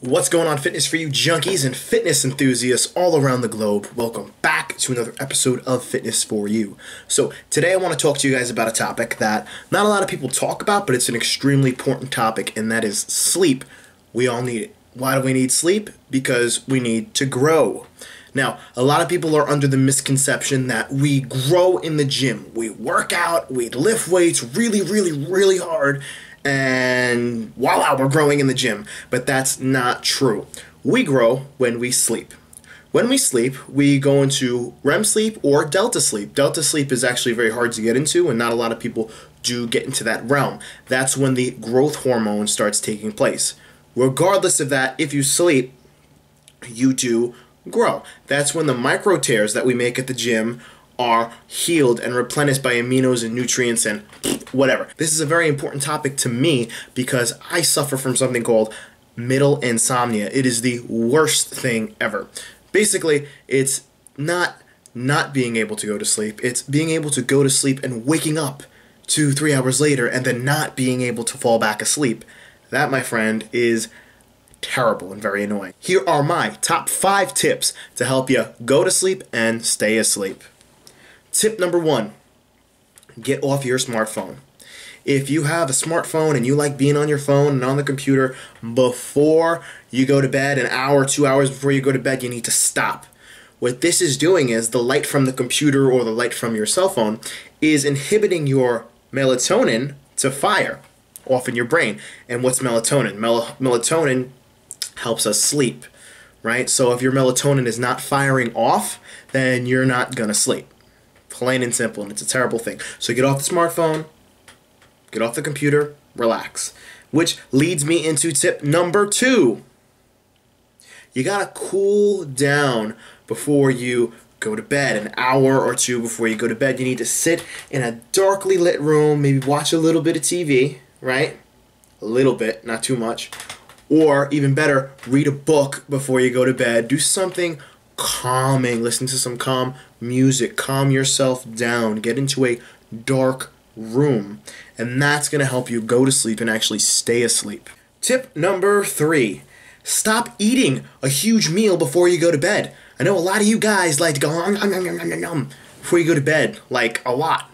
What's going on, fitness for you junkies and fitness enthusiasts all around the globe? Welcome back to another episode of Fitness for You. So today I want to talk to you guys about a topic that not a lot of people talk about, but it's an extremely important topic, and that is sleep. We all need it. Why do we need sleep? Because we need to grow. Now, a lot of people are under the misconception that we grow in the gym. We work out, we lift weights really hard, and voila, we're growing in the gym. But that's not true. We grow when we sleep. When we sleep, we go into REM sleep or delta sleep. Delta sleep is actually very hard to get into, and not a lot of people do get into that realm. That's when the growth hormone starts taking place. Regardless of that, if you sleep, you do grow. That's when the micro tears that we make at the gym are healed and replenished by aminos and nutrients and whatever. This is a very important topic to me because I suffer from something called middle insomnia. It is the worst thing ever. Basically, it's not being able to go to sleep. It's being able to go to sleep and waking up 2-3 hours later and then not being able to fall back asleep. That, my friend, is terrible and very annoying. Here are my top 5 tips to help you go to sleep and stay asleep. Tip number 1, get off your smartphone. If you have a smartphone and you like being on your phone and on the computer before you go to bed, an hour, 2 hours before you go to bed, you need to stop. What this is doing is the light from the computer or the light from your cell phone is inhibiting your melatonin to fire off in your brain. And what's melatonin? Melatonin helps us sleep, right? So if your melatonin is not firing off, then you're not gonna sleep. Plain and simple, and it's a terrible thing. So get off the smartphone, get off the computer, relax. Which leads me into tip number 2. You gotta cool down before you go to bed. An hour or 2 before you go to bed, you need to sit in a darkly lit room, maybe watch a little bit of TV, right? A little bit, not too much. Or even better, read a book before you go to bed. Do something calming. Listen to some calm music. Calm yourself down. Get into a dark room. And that's going to help you go to sleep and actually stay asleep. Tip number 3. Stop eating a huge meal before you go to bed. I know a lot of you guys like to go before you go to bed. Like a lot.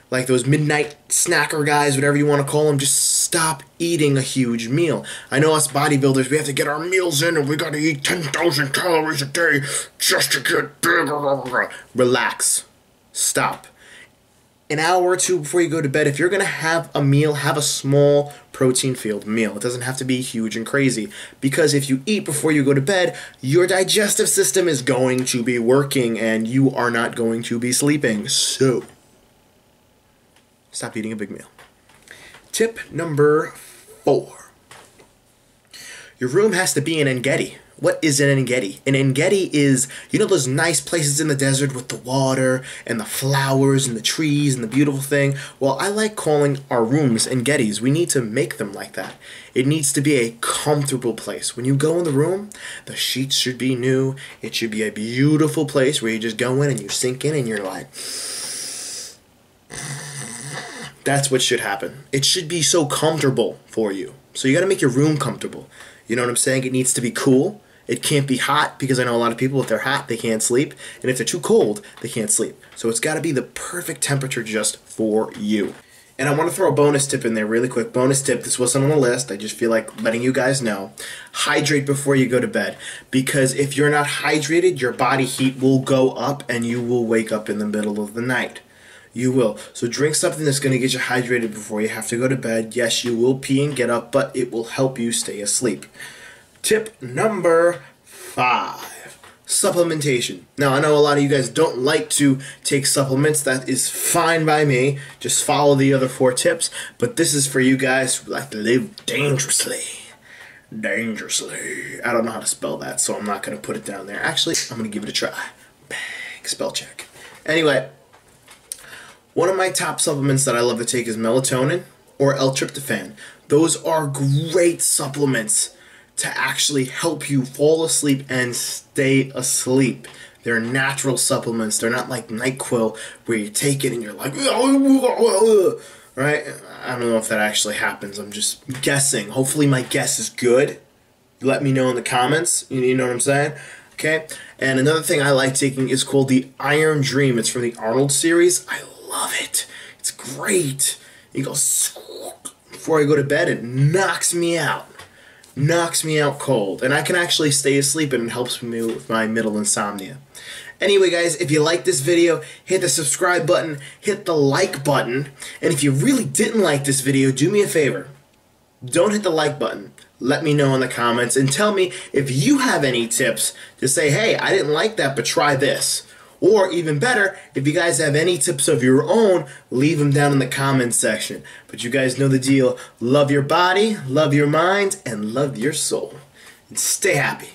Like those midnight snacker guys, whatever you want to call them, just stop eating a huge meal. I know us bodybuilders, we have to get our meals in and we got to eat 10,000 calories a day just to get big. Relax. Stop. An hour or 2 before you go to bed, if you're going to have a meal, have a small protein-filled meal. It doesn't have to be huge and crazy, because if you eat before you go to bed, your digestive system is going to be working and you are not going to be sleeping. So stop eating a big meal. Tip number 4. Your room has to be an Engedi. What is an Engedi? An Engedi is, you know those nice places in the desert with the water and the flowers and the trees and the beautiful thing? Well, I like calling our rooms Engedis. We need to make them like that. It needs to be a comfortable place. When you go in the room, the sheets should be new. It should be a beautiful place where you just go in and you sink in and you're like, that's what should happen. It should be so comfortable for you. So you got to make your room comfortable. You know what I'm saying? It needs to be cool. It can't be hot, because I know a lot of people, if they're hot, they can't sleep. And if they're too cold, they can't sleep. So it's got to be the perfect temperature just for you. And I want to throw a bonus tip in there really quick. Bonus tip, this wasn't on the list. I just feel like letting you guys know. Hydrate before you go to bed. Because if you're not hydrated, your body heat will go up and you will wake up in the middle of the night. You will. So drink something that's going to get you hydrated before you have to go to bed. Yes, you will pee and get up, but it will help you stay asleep. Tip number 5. Supplementation. Now, I know a lot of you guys don't like to take supplements. That is fine by me. Just follow the other 4 tips. But this is for you guys who like to live dangerously. Dangerously. I don't know how to spell that, so I'm not going to put it down there. Actually, I'm going to give it a try. Bang. Spell check. Anyway, one of my top supplements that I love to take is melatonin or L-tryptophan. Those are great supplements to actually help you fall asleep and stay asleep. They're natural supplements. They're not like NyQuil where you take it and you're like, right? I don't know if that actually happens. I'm just guessing. Hopefully my guess is good. let me know in the comments. You know what I'm saying? Okay? And another thing I like taking is called the Iron Dream. It's from the Arnold series. I love it. It's great. It goes before I go to bed. It knocks me out. Knocks me out cold. And I can actually stay asleep, and it helps me with my middle insomnia. Anyway, guys, if you like this video, hit the subscribe button, hit the like button, and if you really didn't like this video, do me a favor. Don't hit the like button. Let me know in the comments and tell me if you have any tips to say, hey, I didn't like that, but try this. Or even better, if you guys have any tips of your own, leave them down in the comments section. But you guys know the deal. Love your body, love your mind, and love your soul. And stay happy.